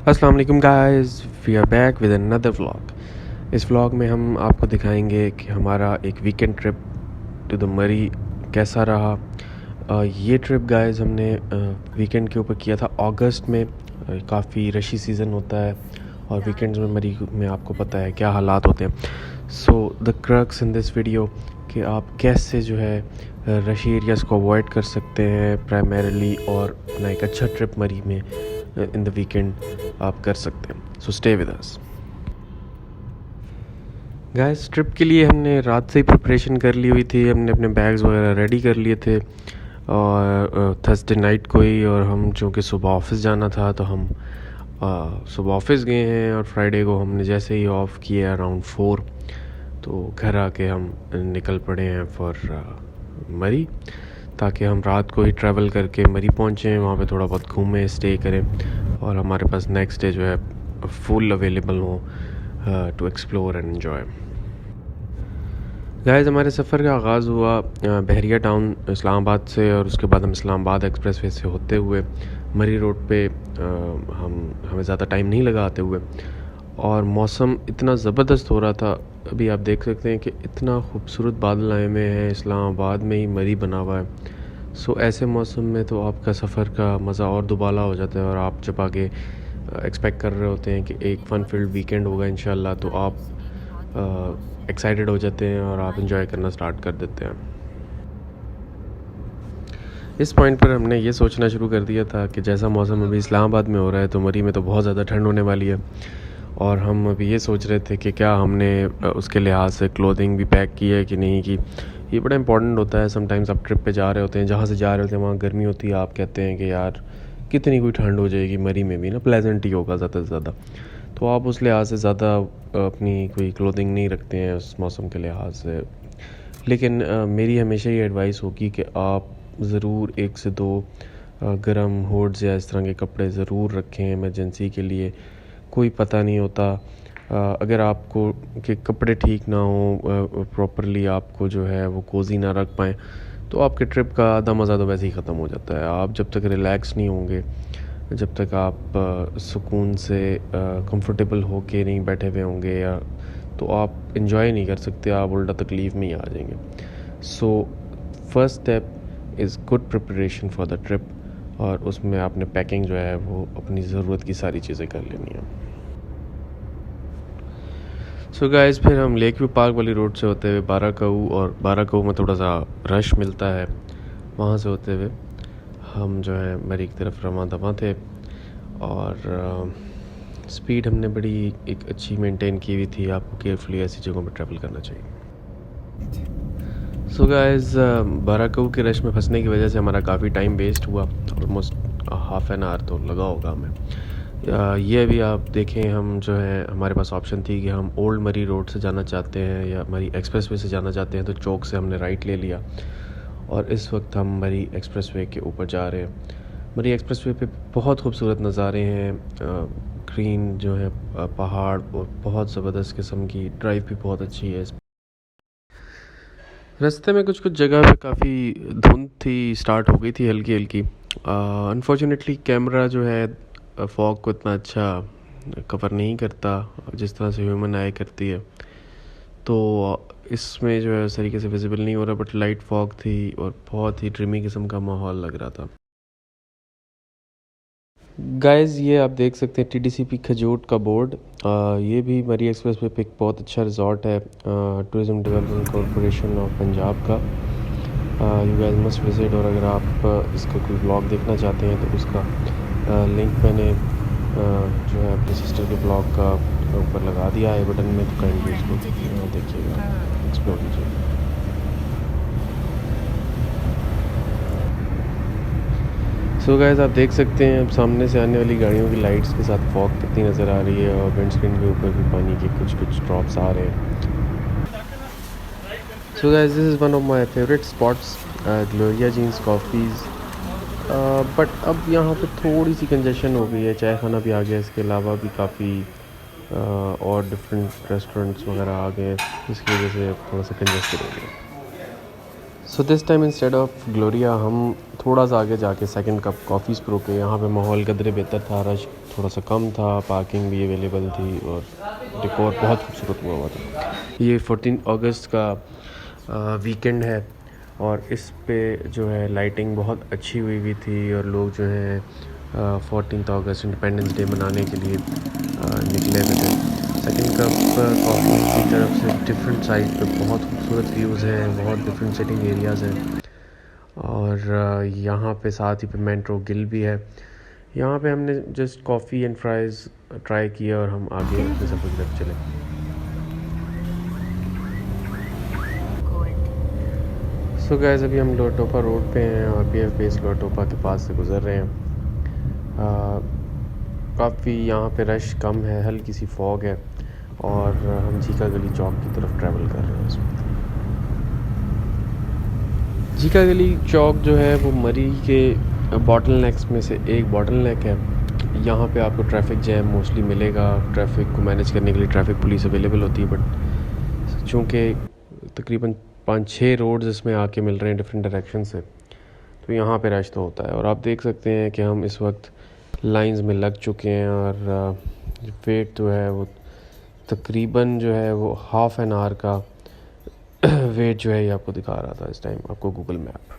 अस्सलाम वालेकुम guys, we are back with another vlog. इस व्लॉग में हम आपको दिखाएंगे कि हमारा एक वीकेंड ट्रिप टू द मरी कैसा रहा। ये ट्रिप गाइस हमने वीकेंड के ऊपर किया था अगस्त में। काफ़ी रशी सीज़न होता है और वीकेंड्स में मरी में आपको पता है क्या हालात होते हैं। So the crux in this video कि आप कैसे जो है रशी एरियाज़ को अवॉइड कर सकते हैं प्राइमरीली, और अपना एक अच्छा ट्रिप मरी में इन द वीकेंड आप कर सकते हैं। So stay with us guys. Trip के लिए हमने रात से ही प्रिपरेशन कर ली हुई थी, हमने अपने बैग्स वगैरह रेडी कर लिए थे और थर्सडे नाइट को ही। और हम चूँकि सुबह ऑफिस जाना था तो हम सुबह ऑफिस गए हैं, और फ्राइडे को हमने जैसे ही ऑफ़ किया अराउंड 4 तो घर आके हम निकल पड़े हैं फॉर मरी, ताकि हम रात को ही ट्रैवल करके मरी पहुँचें, वहाँ पे थोड़ा बहुत घूमें, स्टे करें और हमारे पास नेक्स्ट डे जो है फुल अवेलेबल हो to explore and enjoy. Guys, हमारे सफ़र का आगाज़ हुआ बहरिया टाउन इस्लामाबाद से, और उसके बाद हम इस्लामाबाद एक्सप्रेसवे से होते हुए मरी रोड पे हमें ज़्यादा टाइम नहीं लगा आते हुए। और मौसम इतना ज़बरदस्त हो रहा था, अभी आप देख सकते हैं कि इतना खूबसूरत बादल आए हुए हैं, इस्लामाबाद में ही मरी बना हुआ है। सो ऐसे मौसम में तो आपका सफ़र का मज़ा और दुबाला हो जाता है, और आप जब आगे एक्सपेक्ट कर रहे होते हैं कि एक फ़न फील्ड वीकेंड होगा इंशाल्लाह, तो आप एक्साइटेड हो जाते हैं और आप इंजॉय करना स्टार्ट कर देते हैं। इस पॉइंट पर हमने ये सोचना शुरू कर दिया था कि जैसा मौसम अभी इस्लामाबाद में हो रहा है तो मरी में तो बहुत ज़्यादा ठंड होने वाली है, और हम अभी ये सोच रहे थे कि क्या हमने उसके लिहाज से क्लोथिंग भी पैक की है कि नहीं की। ये बड़ा इंपॉर्टेंट होता है। समटाइम्स आप ट्रिप पे जा रहे होते हैं, जहाँ से जा रहे होते हैं वहाँ गर्मी होती है, आप कहते हैं कि यार कितनी कोई ठंड हो जाएगी, मरी में भी ना प्लेजेंट ही होगा ज़्यादा से ज़्यादा, तो आप उस लिहाज से ज़्यादा अपनी कोई क्लोथिंग नहीं रखते हैं उस मौसम के लिहाज से। लेकिन मेरी हमेशा ये एडवाइस होगी कि आप ज़रूर 1 से 2 गर्म हुड्स या इस तरह के कपड़े ज़रूर रखें इमरजेंसी के लिए। कोई पता नहीं होता, अगर आपको के कपड़े ठीक ना हो प्रॉपरली, आपको जो है वो कोज़ी ना रख पाएँ, तो आपके ट्रिप का आधा मज़ा तो वैसे ही ख़त्म हो जाता है। आप जब तक रिलैक्स नहीं होंगे, जब तक आप सुकून से कंफर्टेबल होके नहीं बैठे हुए होंगे, या तो आप इंजॉय नहीं कर सकते, आप उल्टा तकलीफ़ में ही आ जाएंगे। So first step is good preparation for the trip, और उसमें आपने पैकिंग जो है वो अपनी ज़रूरत की सारी चीज़ें कर लेनी है। सो गाइस, फिर हम लेक व्यू पार्क वाली रोड से होते हुए बाराकऊ, और बाराकऊ में थोड़ा सा रश मिलता है, वहाँ से होते हुए हम जो है मरी की तरफ रवाना दवा थे। और स्पीड हमने बड़ी एक अच्छी मेंटेन की हुई थी। आपको केयरफुली ऐसी जगहों पर ट्रैवल करना चाहिए। सो गाइस, बाराकऊ के रश में फंसने की वजह से हमारा काफ़ी टाइम वेस्ट हुआ, ऑलमोस्ट हाफ एन आवर तो लगा होगा हमें। ये अभी आप देखें, हम जो है हमारे पास ऑप्शन थी कि हम ओल्ड मरी रोड से जाना चाहते हैं या मरी एक्सप्रेसवे से जाना चाहते हैं, तो चौक से हमने राइट ले लिया, और इस वक्त हम मरी एक्सप्रेसवे के ऊपर जा रहे हैं। मरी एक्सप्रेसवे पे बहुत खूबसूरत नज़ारे हैं, ग्रीन जो है पहाड़, और बहुत ज़बरदस्त किस्म की ड्राइव भी बहुत अच्छी है। रास्ते में कुछ कुछ जगह पे काफ़ी धुंध थी, स्टार्ट हो गई थी हल्की हल्की। अनफॉर्चुनेटली कैमरा जो है फॉग को इतना अच्छा कवर नहीं करता जिस तरह से ह्यूमन आई करती है, तो इसमें जो है उस तरीके से विजिबल नहीं हो रहा, बट लाइट फॉग थी और बहुत ही ड्रीमी किस्म का माहौल लग रहा था। गाइस, ये आप देख सकते हैं टीडीसीपी खजूट का बोर्ड। ये भी मरी एक्सप्रेस पे एक बहुत अच्छा रिजॉर्ट है, tourism development corporation of Punjab का। यू गाइस मस्ट विज़िट, और अगर आप इसका कोई ब्लॉग देखना चाहते हैं तो उसका लिंक मैंने जो है अपने सिस्टर के ब्लॉग का ऊपर लगा दिया है बटन में, तो काइंडली उसको देखिएगा, एक्सप्लोर कीजिएगा। सो गाइस, आप देख सकते हैं अब सामने से आने वाली गाड़ियों की लाइट्स के साथ फॉग कितनी नज़र आ रही है, और विंडस्क्रीन के ऊपर भी पानी के कुछ कुछ ड्रॉप्स आ रहे हैं। So guys, this is one of my favourite spots, Gloria Jeans coffees. But अब यहाँ पे थोड़ी सी कंजेशन हो गई है, चाय खाना भी आ गया, इसके अलावा भी काफ़ी और डिफरेंट रेस्टोरेंट्स वगैरह आ गए, जिसकी वजह से थोड़ा सा कंजेस्टेड हो गया। So this time instead of Gloria हम थोड़ा सा आगे जाके सेकंड कप कॉफ़ीज़ पे रुके। यहाँ पे माहौल कदरे बेहतर था, रश थोड़ा सा कम था, पार्किंग भी अवेलेबल थी और डेकोर बहुत खूबसूरत हुआ हुआ था। ये 14 अगस्त का वीकेंड है और इस पे जो है लाइटिंग बहुत अच्छी हुई हुई थी और लोग जो हैं 14 अगस्त इंडिपेंडेंस डे मनाने के लिए निकले हुए थे। सेकंड कप कॉफ़ी की तरफ से डिफरेंट साइड पे बहुत खूबसूरत व्यूज़ हैं, बहुत डिफरेंट सिटिंग एरियाज़ हैं और यहाँ पे साथ ही पे मेट्रो गिल भी है। यहाँ पे हमने just coffee and fries try किया और हम आगे अपने सफ़र की तरफ चले। सो गाइस अभी हम लोटोपा रोड पे हैं और BF बेस लोटोपा के पास से गुज़र रहे हैं। काफ़ी यहाँ पे रश कम है, हल्की सी फॉग है और हम जीका गली चौक की तरफ ट्रैवल कर रहे हैं इस वक्त। जीका गली चौक जो है वो मरी के बॉटल नेक्स में से एक बॉटल नेक है। यहाँ पे आपको ट्रैफिक जैम मोस्टली मिलेगा, ट्रैफिक को मैनेज करने के लिए ट्रैफिक पुलिस अवेलेबल होती है, बट चूँकि तकरीबन 5-6 रोड्स इसमें आके मिल रहे हैं डिफरेंट डायरेक्शन से, तो यहाँ पे रश तो होता है। और आप देख सकते हैं कि हम इस वक्त लाइंस में लग चुके हैं और वेट जो है वो तकरीबन जो है वो हाफ़ एन आवर का वेट जो है ये आपको दिखा रहा था इस टाइम आपको गूगल मैप।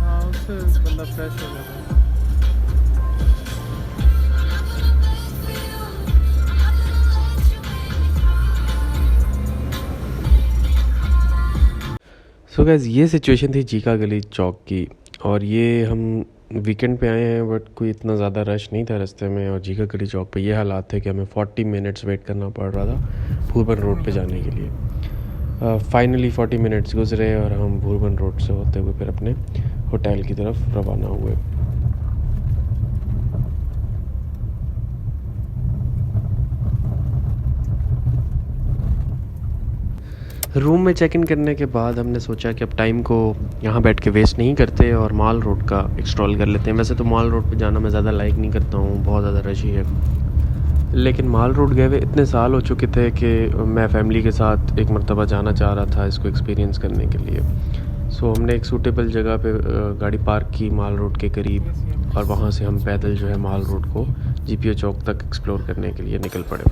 हाँ उससे बंदा फ्रेश हो जाता है। सो गाइस ये सिचुएशन थी जीका गली चौक की और ये हम वीकेंड पे आए हैं बट कोई इतना ज़्यादा रश नहीं था रास्ते में और जीका गली चौक पे ये हालात थे कि हमें 40 मिनट्स वेट करना पड़ रहा था भूरबन रोड पे जाने के लिए। फाइनली 40 मिनट्स गुजरे और हम भूरबन रोड से होते हुए फिर अपने होटल की तरफ रवाना हुए। रूम में चेक इन करने के बाद हमने सोचा कि अब टाइम को यहाँ बैठ के वेस्ट नहीं करते और माल रोड का एक्सप्लोर कर लेते हैं। वैसे तो माल रोड पे जाना मैं ज़्यादा लाइक नहीं करता हूँ, बहुत ज़्यादा रश ही है, लेकिन माल रोड गए हुए इतने साल हो चुके थे कि मैं फ़ैमिली के साथ एक मरतबा जाना चाह रहा था इसको एक्सपीरियंस करने के लिए। सो हमने एक सूटेबल जगह पे गाड़ी पार्क की माल रोड के करीब और वहाँ से हम पैदल जो है माल रोड को GPO चौक तक एक्सप्लोर करने के लिए निकल पड़े।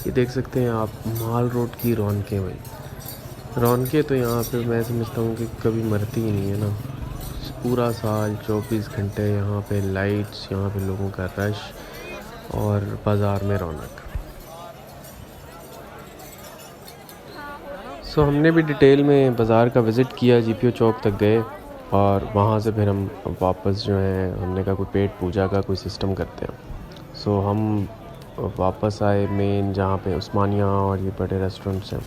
ये देख सकते हैं आप माल रोड की रौनकें भाई, रौनकें तो यहाँ पे मैं समझता हूँ कि कभी मरती ही नहीं है ना। पूरा साल 24 घंटे यहाँ पे लाइट्स, यहाँ पे लोगों का रश और बाज़ार में रौनक। सो हमने भी डिटेल में बाज़ार का विज़िट किया, GPO चौक तक गए और वहाँ से फिर हम वापस जो है हमने कहा कोई पेट पूजा का कोई सिस्टम करते हैं। सो हम वापस आए मेन जहाँ पे उस्मानिया और ये बड़े रेस्टोरेंट्स हैं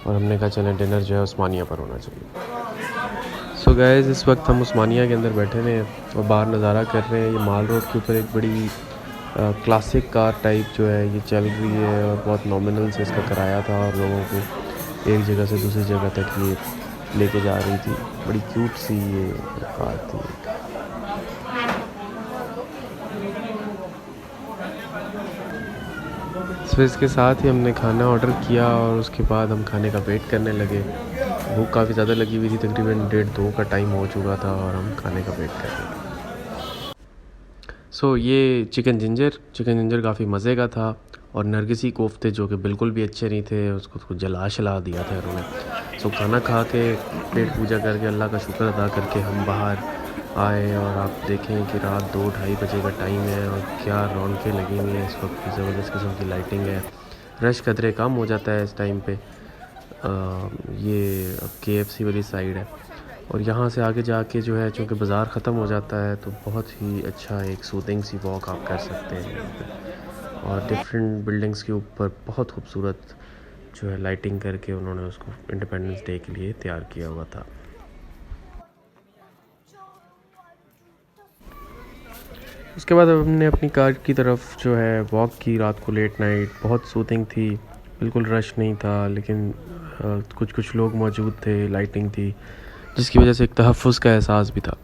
और हमने कहा चलें डिनर जो है उस्मानिया पर होना चाहिए। सो गाइस इस वक्त हम उस्मानिया के अंदर बैठे हुए हैं और बाहर नज़ारा कर रहे हैं। ये माल रोड के ऊपर एक बड़ी क्लासिक कार टाइप जो है ये चल रही है और बहुत नॉमिनल से इसका किराया था और लोगों को एक जगह से दूसरी जगह तक ये लेके जा रही थी। बड़ी क्यूट सी ये कार थी। सो इसके साथ ही हमने खाना ऑर्डर किया और उसके बाद हम खाने का वेट करने लगे। भूख काफ़ी ज़्यादा लगी हुई थी, तकरीबन 1:30-2 का टाइम हो चुका था और हम खाने का वेट कर रहे थे। सो ये चिकन जिंजर काफ़ी मज़े का था और नरगिसी कोफ्ते जो कि बिल्कुल भी अच्छे नहीं थे, उसको जला दिया था उन्होंने। सो खाना खा के पेट पूजा करके अल्लाह का शुक्र अदा करके हम बाहर आए और आप देखें कि रात 2-2:30 बजे का टाइम है और क्या रौनकें लगी हुई हैं इस वक्त की, ज़बरदस्त किस्म की लाइटिंग है। रश कदरे कम हो जाता है इस टाइम पे। ये अब KFC वाली साइड है और यहाँ से आगे जाके जो है चूँकि बाज़ार ख़त्म हो जाता है तो बहुत ही अच्छा एक सूदिंग सी वॉक आप कर सकते हैं यहाँ पे। और डिफरेंट बिल्डिंग्स के ऊपर बहुत खूबसूरत जो है लाइटिंग करके उन्होंने उसको इंडिपेंडेंस डे के लिए तैयार किया हुआ था। उसके बाद हमने अपनी कार की तरफ जो है वॉक की रात को लेट नाइट। बहुत सूथिंग थी, बिल्कुल रश नहीं था, लेकिन कुछ कुछ लोग मौजूद थे, लाइटिंग थी, जिसकी वजह से एक तहफ़्फ़ुज़ का एहसास भी था।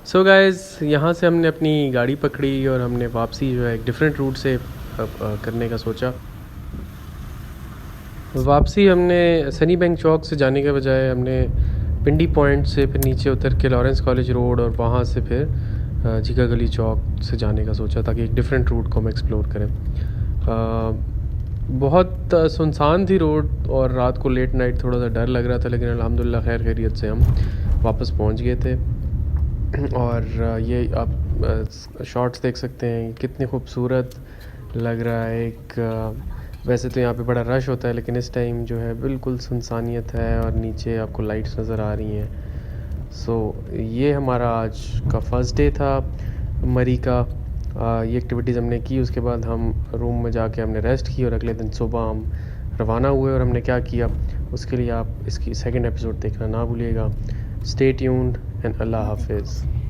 सो गाइस, यहाँ से हमने अपनी गाड़ी पकड़ी और हमने वापसी जो है एक डिफरेंट रूट से करने का सोचा। वापसी हमने सनी बैंक चौक से जाने के बजाय हमने पिंडी पॉइंट से फिर नीचे उतर के लॉरेंस कॉलेज रोड और वहाँ से फिर जीका गली चौक से जाने का सोचा, ताकि एक डिफरेंट रूट को हम एक्सप्लोर करें। बहुत सुनसान थी रोड और रात को लेट नाइट थोड़ा सा डर लग रहा था, लेकिन अल्हम्दुलिल्लाह खैर खैरियत से हम वापस पहुँच गए थे। और ये आप शॉट्स देख सकते हैं, कितनी खूबसूरत लग रहा है। वैसे तो यहाँ पे बड़ा रश होता है, लेकिन इस टाइम जो है बिल्कुल सुनसानियत है और नीचे आपको लाइट्स नज़र आ रही हैं। सो ये हमारा आज का फ़र्स्ट डे था मरी का। ये एक्टिविटीज़ हमने की, उसके बाद हम रूम में जाके हमने रेस्ट की और अगले दिन सुबह हम रवाना हुए। और हमने क्या किया उसके लिए आप इसकी सेकंड एपिसोड देखना ना भूलिएगा। स्टे ट्यून्ड एंड अल्लाह हाफिज़।